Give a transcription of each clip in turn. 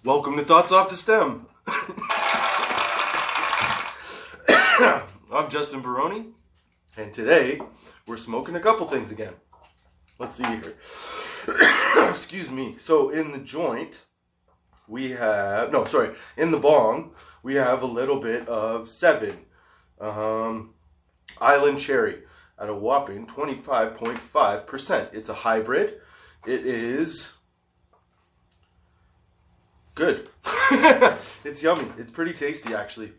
Welcome to Thoughts Off the Stem. I'm Justin Barone, and today we're smoking a couple things again. Let's see here. Excuse me. So in the joint, we have, in the bong, we have a little bit of 7 Island Cherry at a whopping 25.5%. It's a hybrid. It is good. It's yummy. It's pretty tasty, actually.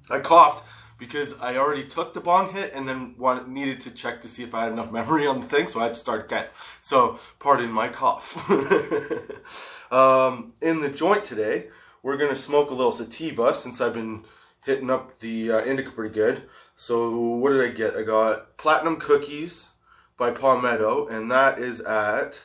I coughed because I already took the bong hit and then needed to check to see if I had enough memory on the thing, so I had to start again. So, pardon my cough. In the joint today, we're going to smoke a little sativa since I've been hitting up the indica pretty good. So, what did I get? I got Platinum Cookies by Palmetto, and that is at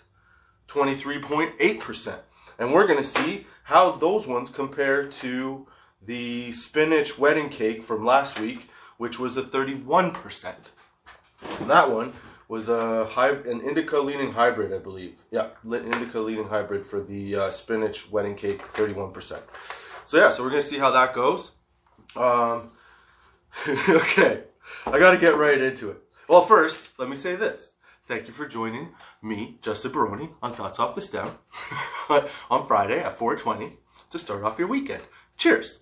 23.8%. And we're going to see how those ones compare to the spinach wedding cake from last week, which was a 31%. And that one was an indica-leaning hybrid, I believe. Yeah, indica-leaning hybrid for the spinach wedding cake, 31%. So yeah, so we're going to see how that goes. Okay, I got to get right into it. Well, first, let me say this. Thank you for joining me, Justin Barone, on Thoughts Off the Stem on Friday at 4:20 to start off your weekend. Cheers.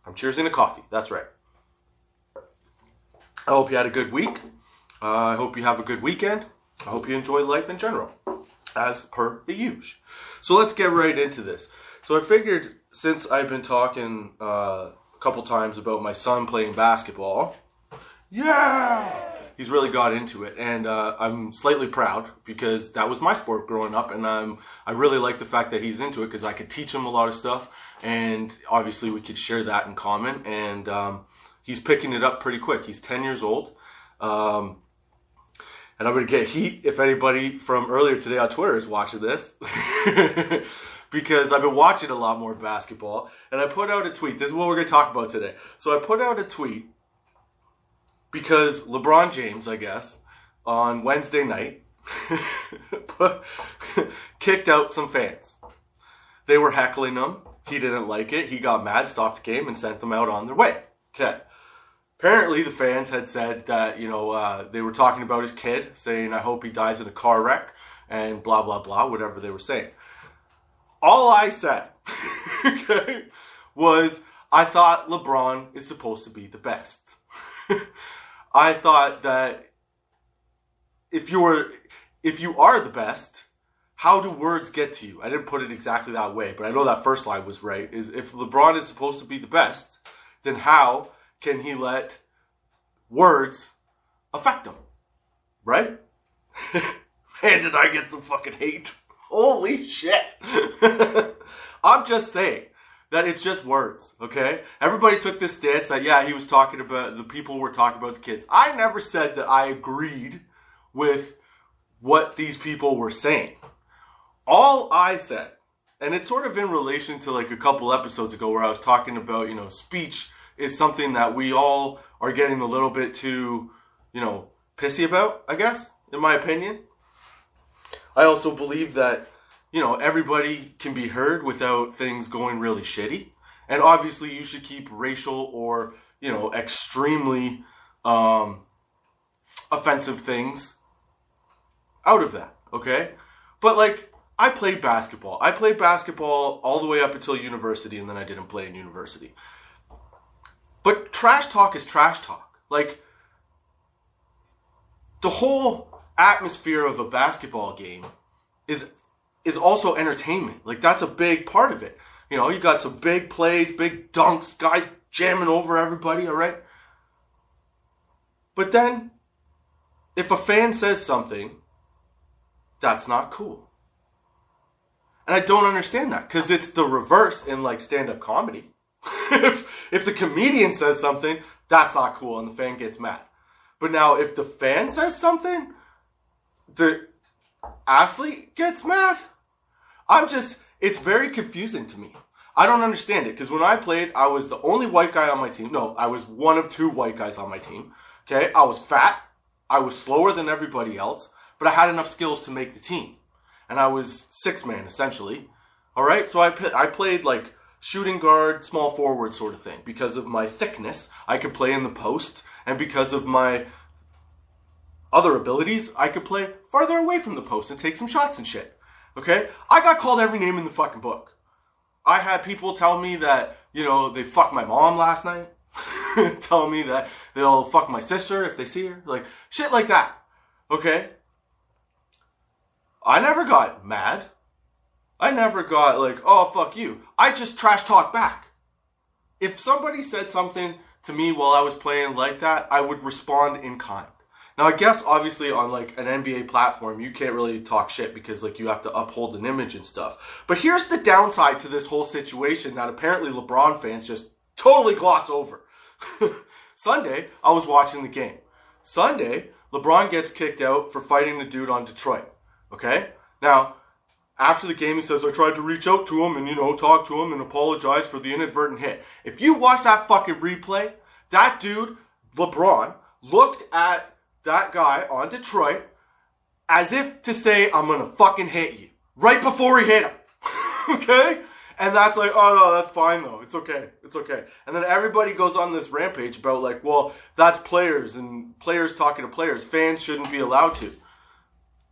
I'm cheersing a coffee. That's right. I hope you had a good week. I hope you have a good weekend. I hope you enjoy life in general, as per the usual. So let's get right into this. So I figured since I've been talking a couple times about my son playing basketball, he's really got into it, and I'm slightly proud because that was my sport growing up, and I really like the fact that he's into it because I could teach him a lot of stuff, and obviously we could share that in common, and he's picking it up pretty quick. He's 10 years old, and I'm going to get heat if anybody from earlier today on Twitter is watching this because I've been watching a lot more basketball, and I put out a tweet. This is what we're going to talk about today. So I put out a tweet because LeBron James, I guess, on Wednesday night, kicked out some fans. They were heckling him. He didn't like it. He got mad, stopped the game, and sent them out on their way. Okay. Apparently, the fans had said that, they were talking about his kid, saying, I hope he dies in a car wreck, and blah, blah, blah, whatever they were saying. All I said, okay, was I thought LeBron is supposed to be the best. I thought that if you are the best, how do words get to you? I didn't put it exactly that way, but I know that first line was right. Is if LeBron is supposed to be the best, then how can he let words affect him? Right? Man, did I get some fucking hate. Holy shit. I'm just saying that it's just words, okay? Everybody took this stance that, he was talking about, the people were talking about the kids. I never said that I agreed with what these people were saying. All I said, and it's sort of in relation to like a couple episodes ago where I was talking about, speech is something that we all are getting a little bit too, pissy about, I guess, in my opinion. I also believe that everybody can be heard without things going really shitty. And obviously you should keep racial or, extremely offensive things out of that, okay? But I played basketball. I played basketball all the way up until university, and then I didn't play in university. But trash talk is trash talk. The whole atmosphere of a basketball game is also entertainment. That's a big part of it. You got some big plays, big dunks, guys jamming over everybody, all right? But then, if a fan says something, that's not cool. And I don't understand that, because it's the reverse in stand-up comedy. if the comedian says something, that's not cool, and the fan gets mad. But now, if the fan says something, the athlete gets mad. It's very confusing to me. I don't understand it, because when I played, I was the only white guy on my team. No, I was one of 2 white guys on my team. Okay, I was fat, I was slower than everybody else, but I had enough skills to make the team. And I was 6-man, essentially. All right, so I played like shooting guard, small forward sort of thing. Because of my thickness, I could play in the post, and because of my other abilities, I could play farther away from the post and take some shots and shit. Okay? I got called every name in the fucking book. I had people tell me that, you know, they fucked my mom last night. Tell me that they'll fuck my sister if they see her. Like, shit like that. Okay? I never got mad. I never got like, oh, fuck you. I just trash talk back. If somebody said something to me while I was playing like that, I would respond in kind. Now, I guess, obviously, on, like, an NBA platform, you can't really talk shit because, like, you have to uphold an image and stuff. But here's the downside to this whole situation that apparently LeBron fans just totally gloss over. Sunday, I was watching the game. Sunday, LeBron gets kicked out for fighting the dude on Detroit. Okay? Now, after the game, he says, I tried to reach out to him and, you know, talk to him and apologize for the inadvertent hit. If you watch that fucking replay, that dude, LeBron, looked at that guy on Detroit as if to say, I'm gonna fucking hit you. Right before he hit him. Okay? And that's like, oh no, that's fine though. It's okay. It's okay. And then everybody goes on this rampage about like, well, that's players and players talking to players. Fans shouldn't be allowed to.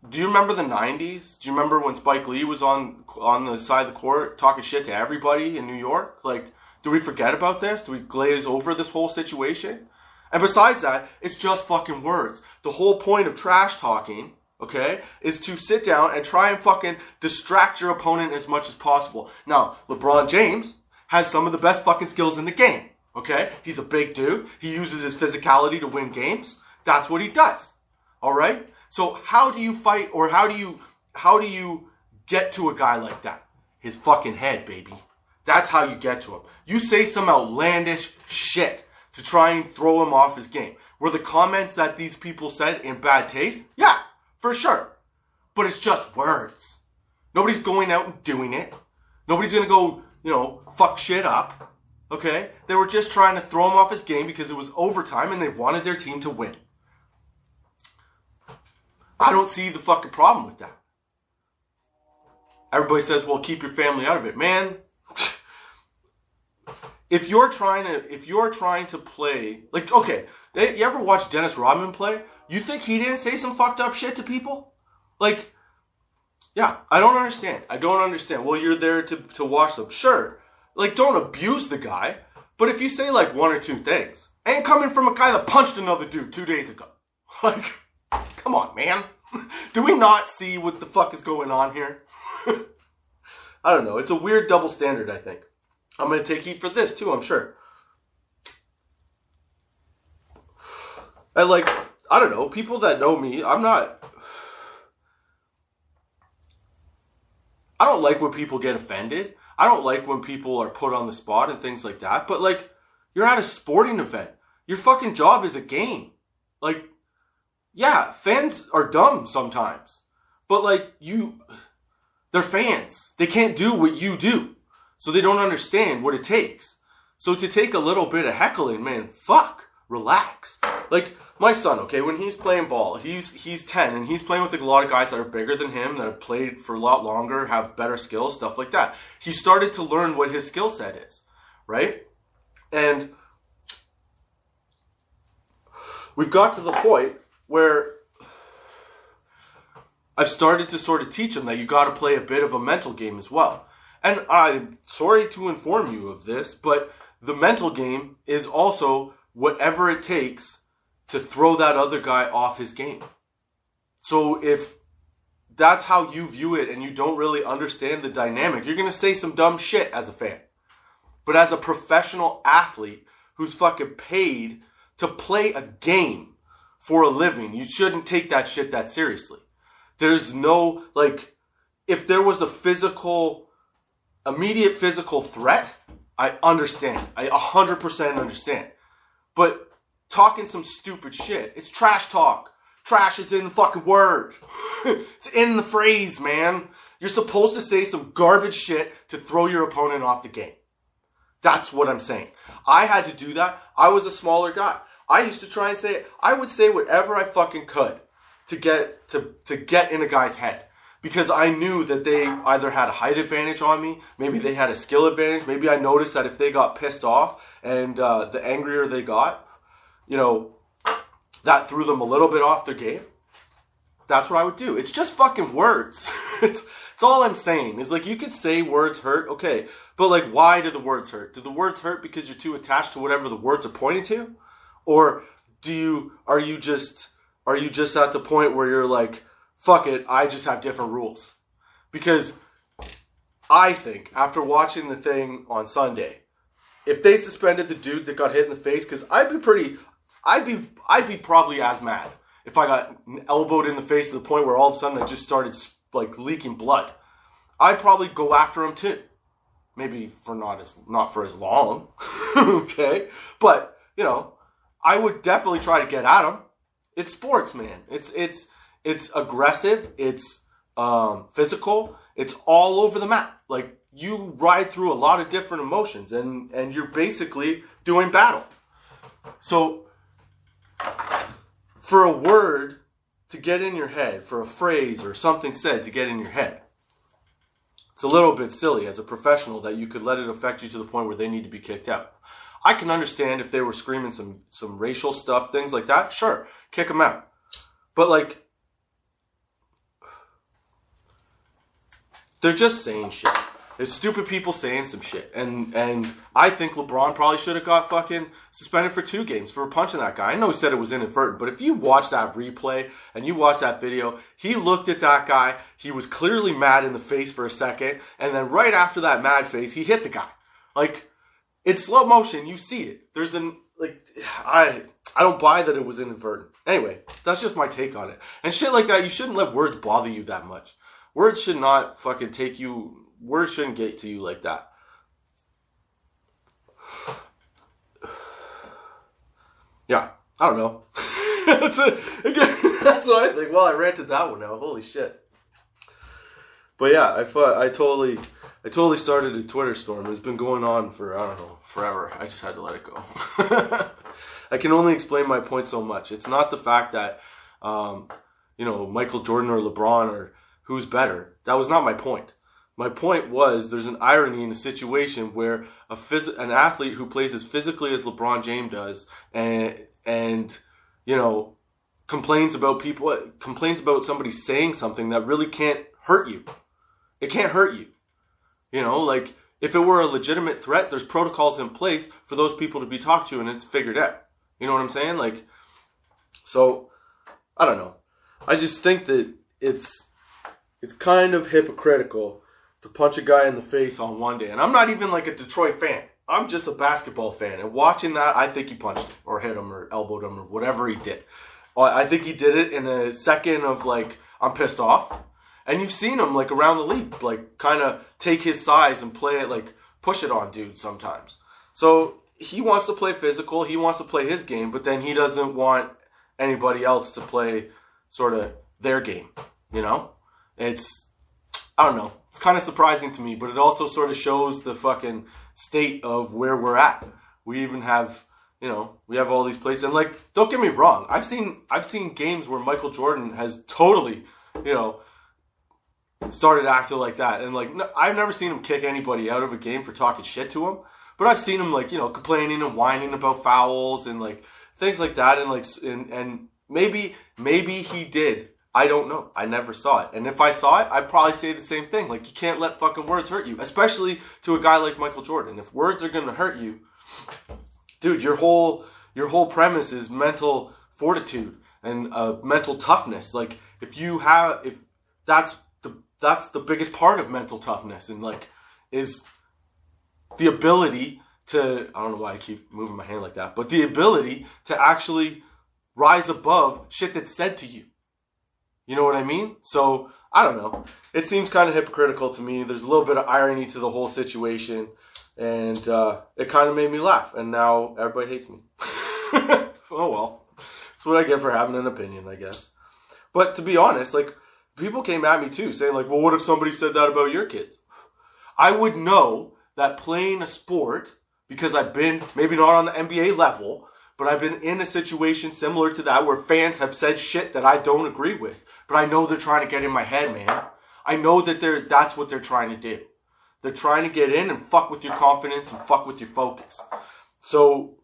Do you remember the 90s? Do you remember when Spike Lee was on the side of the court talking shit to everybody in New York? Like, do we forget about this? Do we glaze over this whole situation? And besides that, it's just fucking words. The whole point of trash talking, okay, is to sit down and try and fucking distract your opponent as much as possible. Now, LeBron James has some of the best fucking skills in the game, okay? He's a big dude. He uses his physicality to win games. That's what he does, all right? So how do you fight, or how do you get to a guy like that? His fucking head, baby. That's how you get to him. You say some outlandish shit to try and throw him off his game. Were the comments that these people said in bad taste? Yeah, for sure. But it's just words. Nobody's going out and doing it. Nobody's going to go, you know, fuck shit up. Okay? They were just trying to throw him off his game because it was overtime and they wanted their team to win. I don't see the fucking problem with that. Everybody says, well, keep your family out of it. Man, if you're trying to play, like, okay, you ever watch Dennis Rodman play? You think he didn't say some fucked up shit to people? Like, yeah, I don't understand. Well, you're there to watch them. Sure. Like, don't abuse the guy. But if you say, like, one or two things, ain't coming from a guy that punched another dude 2 days ago. Like, come on, man. Do we not see what the fuck is going on here? I don't know. It's a weird double standard, I think. I'm going to take heat for this, too, I'm sure. I don't know, people that know me, I don't like when people get offended. I don't like when people are put on the spot and things like that. But, like, you're at a sporting event. Your fucking job is a game. Like, yeah, fans are dumb sometimes. But, like, they're fans. They can't do what you do. So they don't understand what it takes. So to take a little bit of heckling, man, fuck, relax. Like, my son, okay, when he's playing ball, he's 10, and he's playing with a lot of guys that are bigger than him, that have played for a lot longer, have better skills, stuff like that. He started to learn what his skill set is, right? And we've got to the point where I've started to sort of teach him that you got to play a bit of a mental game as well. And I'm sorry to inform you of this, but the mental game is also whatever it takes to throw that other guy off his game. So if that's how you view it and you don't really understand the dynamic, you're going to say some dumb shit as a fan. But as a professional athlete who's fucking paid to play a game for a living, you shouldn't take that shit that seriously. There's no, like, if there was a immediate physical threat, I understand. I 100% understand. But talking some stupid shit, it's trash talk. Trash is in the fucking word. It's in the phrase, man. You're supposed to say some garbage shit to throw your opponent off the game. That's what I'm saying. I had to do that. I was a smaller guy. I used to try and say it. I would say whatever I fucking could to get in a guy's head. because I knew that they either had a height advantage on me, maybe they had a skill advantage, maybe I noticed that if they got pissed off and the angrier they got, that threw them a little bit off their game. That's what I would do. It's just fucking words. It's all I'm saying. Is like, you could say words hurt, okay, but like, why do the words hurt? Do the words hurt because you're too attached to whatever the words are pointing to? Or are you just at the point where you're like, fuck it, I just have different rules? Because I think, after watching the thing on Sunday, if they suspended the dude that got hit in the face, because I'd be probably as mad if I got elbowed in the face to the point where all of a sudden I just started like leaking blood. I'd probably go after him too. Maybe not for as long, okay? But I would definitely try to get at him. It's sports, man. It's aggressive. It's physical. It's all over the map. Like, you ride through a lot of different emotions, and you're basically doing battle. So, for a word to get in your head, for a phrase or something said to get in your head, it's a little bit silly as a professional that you could let it affect you to the point where they need to be kicked out. I can understand if they were screaming some racial stuff, things like that. Sure, kick them out. But like, they're just saying shit. There's stupid people saying some shit. And I think LeBron probably should have got fucking suspended for 2 games for punching that guy. I know he said it was inadvertent, but if you watch that replay and you watch that video, he looked at that guy. He was clearly mad in the face for a second. And then right after that mad face, he hit the guy. Like, it's slow motion. You see it. I don't buy that it was inadvertent. Anyway, that's just my take on it. And shit like that, you shouldn't let words bother you that much. Words should not fucking words shouldn't get to you like that. Yeah, I don't know. That's what I think. Well, I ranted that one out. Holy shit. But yeah, I totally started a Twitter storm. It's been going on for, I don't know, forever. I just had to let it go. I can only explain my point so much. It's not the fact that, Michael Jordan or LeBron or who's better. That was not my point. My point was, there's an irony in a situation where an athlete who plays as physically as LeBron James does and complains about somebody saying something that really can't hurt you. It can't hurt you. Like, if it were a legitimate threat, there's protocols in place for those people to be talked to, and it's figured out. You know what I'm saying? Like, so, I don't know. I just think that it's kind of hypocritical to punch a guy in the face on one day. And I'm not even like a Detroit fan. I'm just a basketball fan. And watching that, I think he punched him or hit him or elbowed him or whatever he did. I think he did it in a second of like, I'm pissed off. And you've seen him like around the league, like kind of take his size and play it, like push it on dudes sometimes. So he wants to play physical. He wants to play his game, but then he doesn't want anybody else to play sort of their game. I don't know. It's kind of surprising to me, but it also sort of shows the fucking state of where we're at. We even have, we have all these places. And like, don't get me wrong. I've seen games where Michael Jordan has totally, started acting like that. And like, I've never seen him kick anybody out of a game for talking shit to him. But I've seen him like, complaining and whining about fouls and like things like that. And like, and maybe he did. I don't know. I never saw it. And if I saw it, I'd probably say the same thing. Like, you can't let fucking words hurt you, especially to a guy like Michael Jordan. If words are going to hurt you, dude, your whole premise is mental fortitude and mental toughness. Like, if that's the biggest part of mental toughness, and like, is the ability to, I don't know why I keep moving my hand like that, but the ability to actually rise above shit that's said to you. You know what I mean? So, I don't know. It seems kind of hypocritical to me. There's a little bit of irony to the whole situation. And it kind of made me laugh. And now everybody hates me. Oh, well. That's what I get for having an opinion, I guess. But to be honest, like, people came at me too, saying like, well, what if somebody said that about your kids? I would know that playing a sport, because I've been, maybe not on the NBA level, but I've been in a situation similar to that where fans have said shit that I don't agree with. But I know they're trying to get in my head, man. I know that that's what they're trying to do. They're trying to get in and fuck with your confidence and fuck with your focus. So,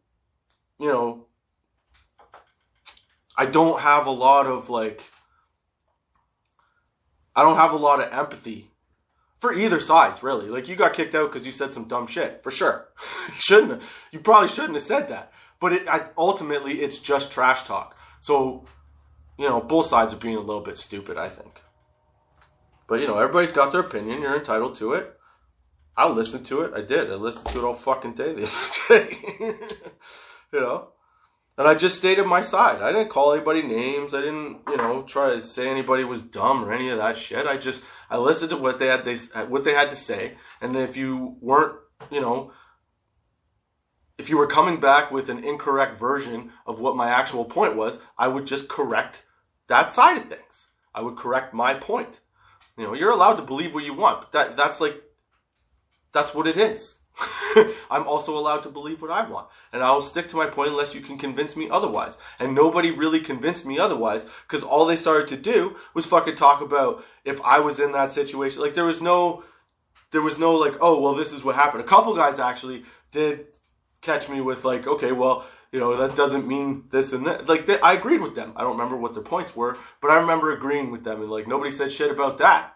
you know, I don't have a lot of empathy for either sides, really. Like, you got kicked out because you said some dumb shit, for sure. You probably shouldn't have said that. But ultimately, it's just trash talk. So, you know, both sides are being a little bit stupid, I think. But, you know, everybody's got their opinion. You're entitled to it. I'll listen to it. I did. I listened to it all fucking day the other day. You know? And I just stated my side. I didn't call anybody names. I didn't, you know, try to say anybody was dumb or any of that shit. I listened to what they had to say. And if you weren't, you know, if you were coming back with an incorrect version of what my actual point was, I would just correct that side of things. I would correct my point. You know, you're allowed to believe what you want, but that's what it is. I'm also allowed to believe what I want. And I will stick to my point unless you can convince me otherwise. And nobody really convinced me otherwise, because all they started to do was fucking talk about if I was in that situation. Like, there was no like, oh, well, this is what happened. A couple guys actually did catch me with like, okay, well, you know, that doesn't mean this and that. Like, I agreed with them. I don't remember what their points were, but I remember agreeing with them. And like, nobody said shit about that.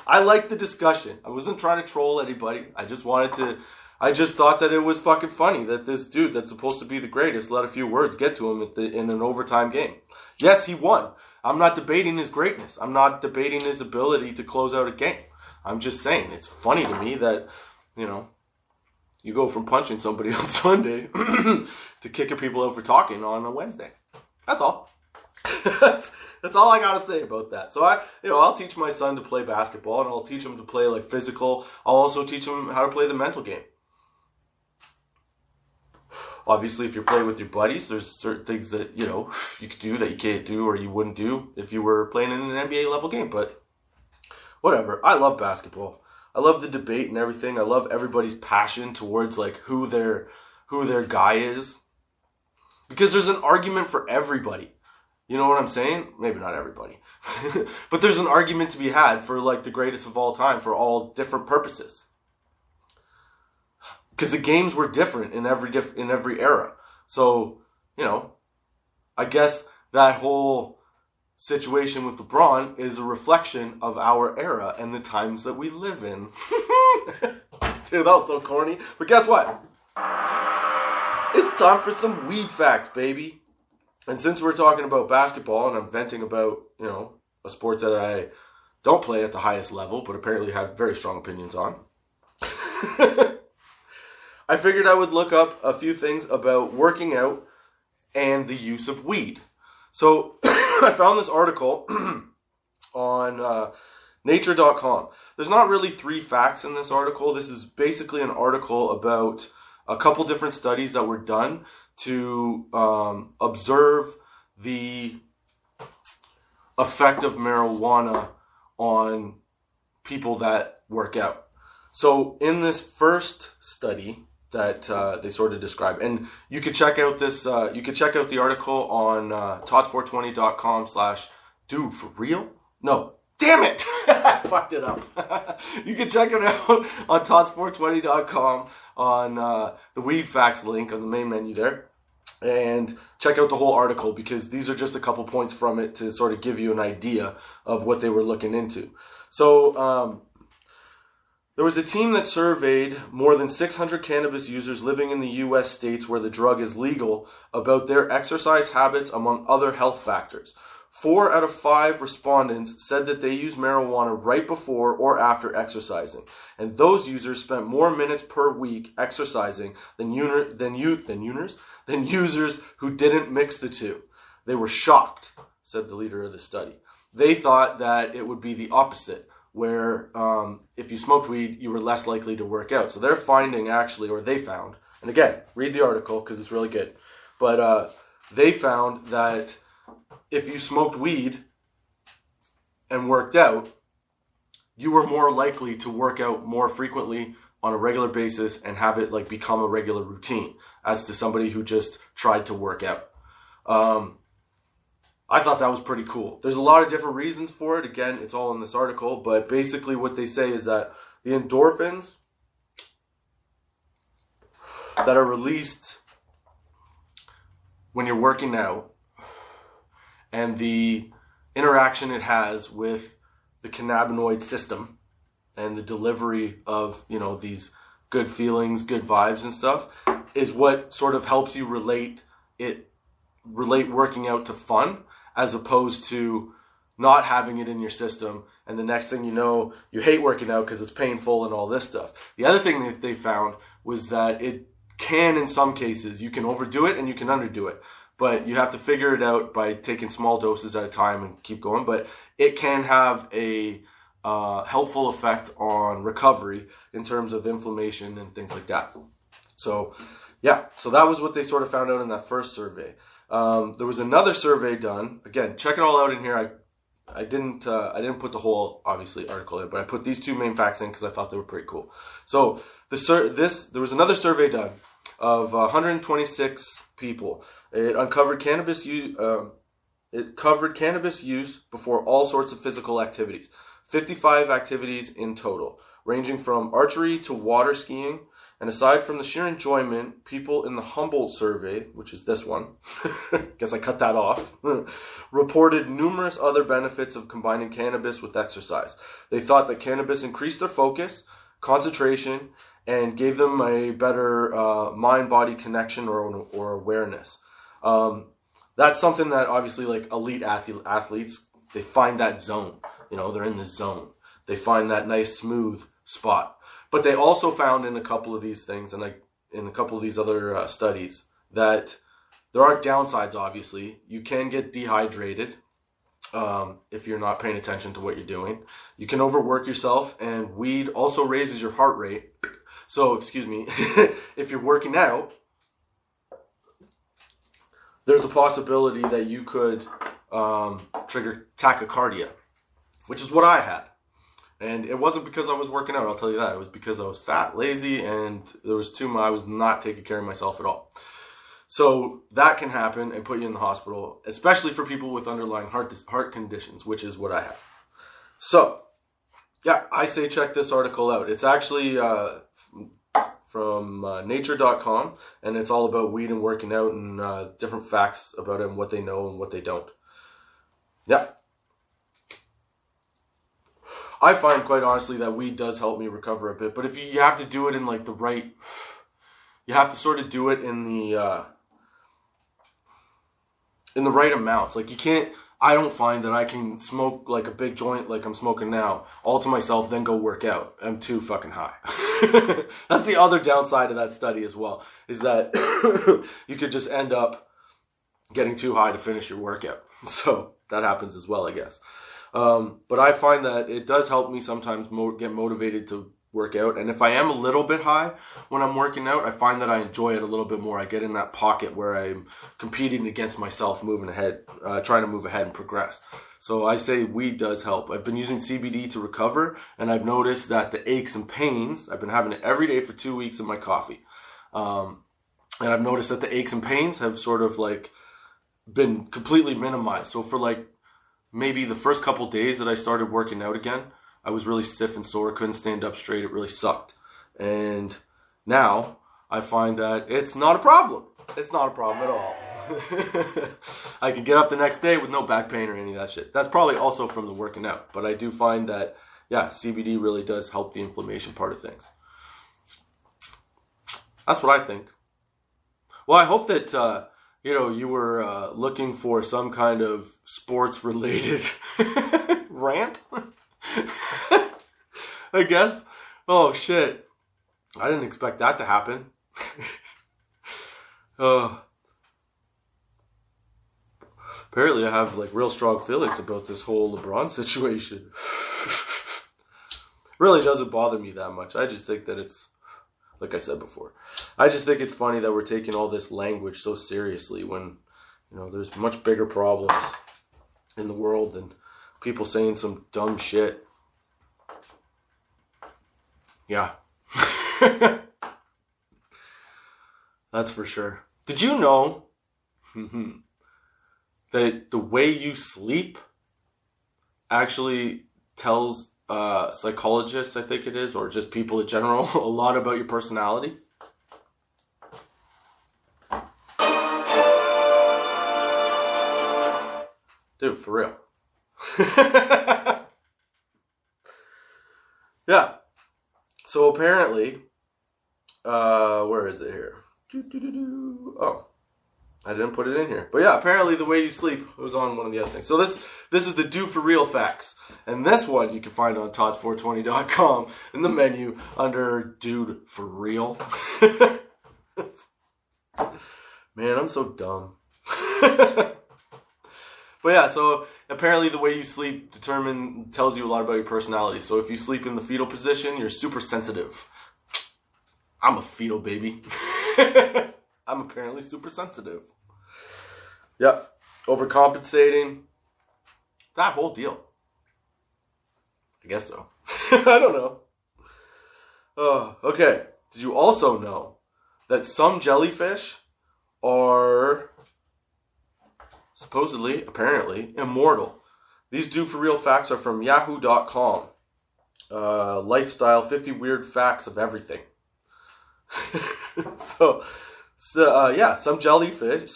I liked the discussion. I wasn't trying to troll anybody. I just thought that it was fucking funny that this dude that's supposed to be the greatest let a few words get to him in an overtime game. Yes, he won. I'm not debating his greatness. I'm not debating his ability to close out a game. I'm just saying it's funny to me that, you know, you go from punching somebody on Sunday to kicking people out for talking on a Wednesday. That's all. That's all I gotta say about that. So I'll teach my son to play basketball, and I'll teach him to play like physical. I'll also teach him how to play the mental game. Obviously, if you're playing with your buddies, there's certain things that, you know, you could do that you can't do or you wouldn't do if you were playing in an NBA level game. But whatever. I love basketball. I love the debate and everything. I love everybody's passion towards like who their guy is, because there's an argument for everybody. You know what I'm saying? Maybe not everybody. But there's an argument to be had for like the greatest of all time for all different purposes. Because the games were different in every era. So, you know, I guess that whole situation with LeBron is a reflection of our era and the times that we live in. Dude, that was so corny. But guess what? It's time for some weed facts, baby. And since we're talking about basketball and I'm venting about, you know, a sport that I don't play at the highest level, but apparently have very strong opinions on, I figured I would look up a few things about working out and the use of weed. So I found this article on nature.com. There's not really 3 facts in this article. This is basically an article about a couple different studies that were done to observe the effect of marijuana on people that work out. So in this first study that they sort of describe, and you could check out this, you could check out the article on tots420.com/dude for real? No, damn it, I fucked it up. You can check it out on tots420.com on the weed facts link on the main menu there, and check out the whole article, because these are just a couple points from it to sort of give you an idea of what they were looking into. So there was a team that surveyed more than 600 cannabis users living in the U.S. states where the drug is legal about their exercise habits, among other health factors. 4 out of 5 respondents said that they use marijuana right before or after exercising, and those users spent more minutes per week exercising than users who didn't mix the two. They were shocked, said the leader of the study. They thought that it would be the opposite, where if you smoked weed, you were less likely to work out. So they're finding actually, or they found, and again, read the article because it's really good, but they found that if you smoked weed and worked out, you were more likely to work out more frequently on a regular basis and have it like become a regular routine as to somebody who just tried to work out. I I thought that was pretty cool. There's a lot of different reasons for it. Again, it's all in this article, but basically what they say is that the endorphins that are released when you're working out and the interaction it has with the cannabinoid system and the delivery of, these good feelings, good vibes and stuff is what sort of helps you relate working out to fun, as opposed to not having it in your system, and the next thing you know, you hate working out because it's painful and all this stuff. The other thing that they found was that it can, in some cases, you can overdo it and you can underdo it, but you have to figure it out by taking small doses at a time and keep going. But it can have a helpful effect on recovery in terms of inflammation and things like that. So that was what they sort of found out in that first survey. There was another survey done. Again, check it all out in here. I didn't put the whole, obviously, article in, but I put these two main facts in because I thought they were pretty cool. So there was another survey done of 126 people. It uncovered cannabis use. It covered cannabis use before all sorts of physical activities. 55 activities in total, ranging from archery to water skiing. And aside from the sheer enjoyment, people in the Humboldt survey, which is this one, guess I cut that off, reported numerous other benefits of combining cannabis with exercise. They thought that cannabis increased their focus, concentration, and gave them a better mind-body connection or awareness. That's something that obviously, like, elite athletes, they find that zone. They're in the zone. They find that nice, smooth spot. But they also found in a couple of these things, and in a couple of these other studies, that there aren't downsides, obviously. You can get dehydrated if you're not paying attention to what you're doing. You can overwork yourself, and weed also raises your heart rate. So, if you're working out, there's a possibility that you could trigger tachycardia, which is what I had. And it wasn't because I was working out, I'll tell you that. It was because I was fat, lazy, and I was not taking care of myself at all. So that can happen and put you in the hospital, especially for people with underlying heart conditions, which is what I have. So, I say check this article out. It's actually from nature.com, and it's all about weed and working out and different facts about it and what they know and what they don't. Yeah. I find, quite honestly, that weed does help me recover a bit. But if you have to do it in, like, you have to sort of do it in the right amounts. Like, you can't, I don't find that I can smoke, like, a big joint like I'm smoking now, all to myself, then go work out. I'm too fucking high. That's the other downside of that study as well, is that you could just end up getting too high to finish your workout. So that happens as well, I guess. But I find that it does help me sometimes get motivated to work out. And if I am a little bit high when I'm working out, I find that I enjoy it a little bit more. I get in that pocket where I'm competing against myself, moving ahead, trying to move ahead and progress. So I say weed does help. I've been using CBD to recover, and I've noticed that the aches and pains, I've been having it every day for 2 weeks in my coffee. And I've noticed that the aches and pains have sort of like been completely minimized. So for like maybe the first couple days that I started working out again, I was really stiff and sore, couldn't stand up straight, it really sucked. And now I find that it's not a problem. It's not a problem at all. I can get up the next day with no back pain or any of that shit. That's probably also from the working out. But I do find that, CBD really does help the inflammation part of things. That's what I think. Well, I hope that you were looking for some kind of sports-related rant, I guess. Oh, shit. I didn't expect that to happen. Apparently I have, like, real strong feelings about this whole LeBron situation. Really doesn't bother me that much. I just think that it's, like I said before, I just think it's funny that we're taking all this language so seriously when, there's much bigger problems in the world than people saying some dumb shit. Yeah. That's for sure. Did you know that the way you sleep actually tells psychologists, I think it is, or just people in general, a lot about your personality. Dude, for real. Yeah. So apparently, where is it here? Oh, I didn't put it in here. But yeah, apparently the way you sleep was on one of the other things. So this is the Do For Real facts. And this one you can find on tots420.com in the menu under Dude For Real. Man, I'm so dumb. But yeah, so apparently the way you sleep tells you a lot about your personality. So if you sleep in the fetal position, you're super sensitive. I'm a fetal baby. I'm apparently super sensitive. Yep. Overcompensating. That whole deal. I guess so. I don't know. Okay. Did you also know that some jellyfish are supposedly, apparently, immortal? These Do For Real facts are from yahoo.com. Lifestyle, 50 weird facts of everything. So yeah, some jellyfish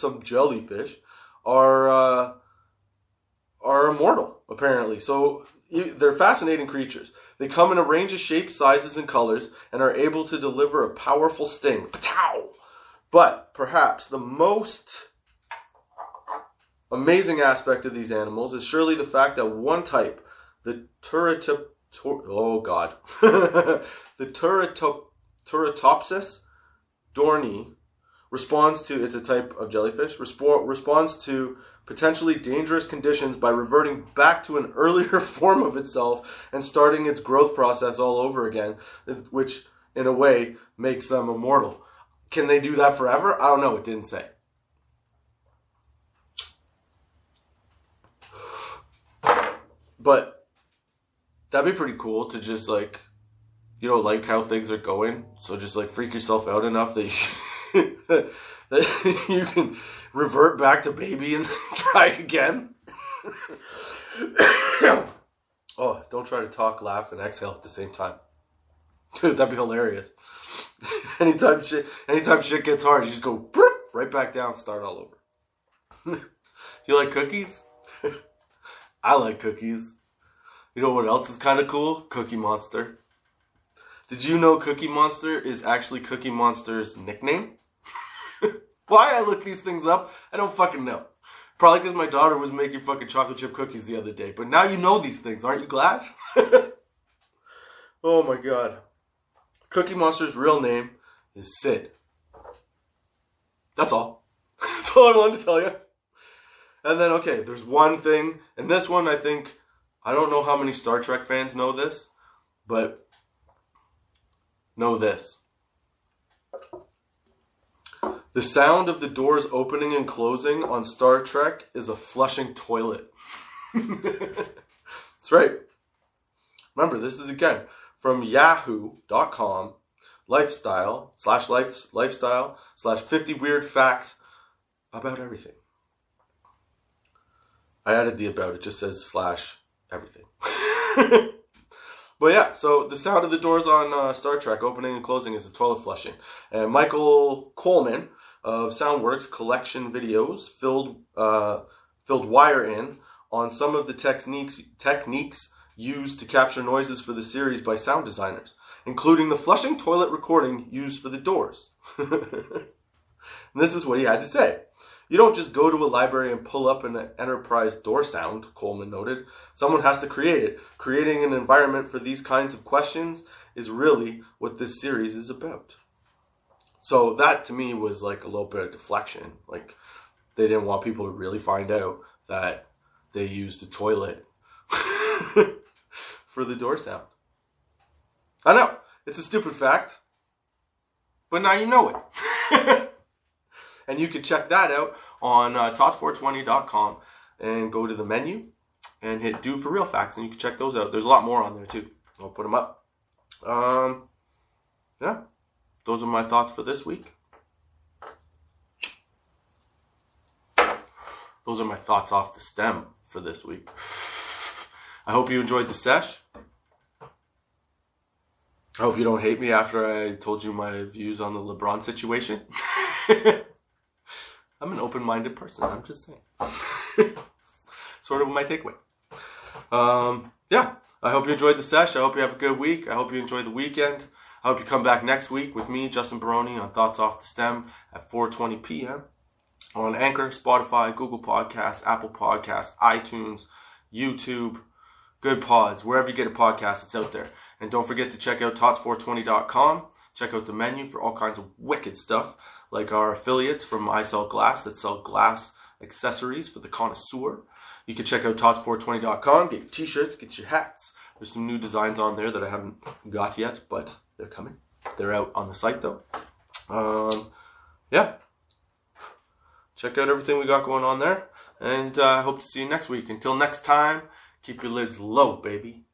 are immortal, apparently. So they're fascinating creatures. They come in a range of shapes, sizes, and colors, and are able to deliver a powerful sting. Patow! But perhaps the most amazing aspect of these animals is surely the fact that one type, the Turritopsis dorni, responds to, it's a type of jellyfish, responds to potentially dangerous conditions by reverting back to an earlier form of itself and starting its growth process all over again, which in a way makes them immortal. Can they do that forever? I don't know, it didn't say. But that'd be pretty cool to just like, you know, like how things are going. So just like freak yourself out enough that that you can revert back to baby and then try again. Oh, don't try to talk, laugh, and exhale at the same time. Dude, that'd be hilarious. Anytime shit gets hard, you just go right back down, start all over. Do you like cookies? I like cookies. You know what else is kind of cool? Cookie Monster. Did you know Cookie Monster is actually Cookie Monster's nickname? Why I look these things up, I don't fucking know. Probably because my daughter was making fucking chocolate chip cookies the other day. But now you know these things. Aren't you glad? Oh my god. Cookie Monster's real name is Sid. That's all. That's all I wanted to tell you. And then, okay, there's one thing. And this one, I don't know how many Star Trek fans know this. But know this. The sound of the doors opening and closing on Star Trek is a flushing toilet. That's right. Remember, this is again from yahoo.com, lifestyle / 50 weird facts about everything. I added the about, it just says / everything. But yeah, so the sound of the doors on Star Trek opening and closing is a toilet flushing. And Michael Coleman of Soundworks collection videos filled wire in on some of the techniques used to capture noises for the series by sound designers, including the flushing toilet recording used for the doors. And this is what he had to say. You don't just go to a library and pull up an Enterprise door sound, Coleman noted. Someone has to create it. Creating an environment for these kinds of questions is really what this series is about. So that to me was like a little bit of deflection. Like they didn't want people to really find out that they used a toilet for the door sound. I know, it's a stupid fact, but now you know it. And you can check that out on tots420.com and go to the menu and hit Do For Real Facts, and you can check those out. There's a lot more on there too. I'll put them up. Yeah, those are my thoughts for this week. those are my thoughts off the stem for this week. I hope you enjoyed the sesh. I hope you don't hate me after I told you my views on the LeBron situation. I'm an open-minded person. I'm just saying. Sort of my takeaway. Yeah. I hope you enjoyed the sesh. I hope you have a good week. I hope you enjoy the weekend. I hope you come back next week with me, Justin Barone, on Thoughts Off the Stem at 4:20 p.m. on Anchor, Spotify, Google Podcasts, Apple Podcasts, iTunes, YouTube, Good Pods. Wherever you get a podcast, it's out there. And don't forget to check out tots420.com. Check out the menu for all kinds of wicked stuff, like our affiliates from I Sell Glass that sell glass accessories for the connoisseur. You can check out tots420.com, get your t-shirts, get your hats. There's some new designs on there that I haven't got yet, but they're coming. They're out on the site, though. Yeah. Check out everything we got going on there. And I hope to see you next week. Until next time, keep your lids low, baby.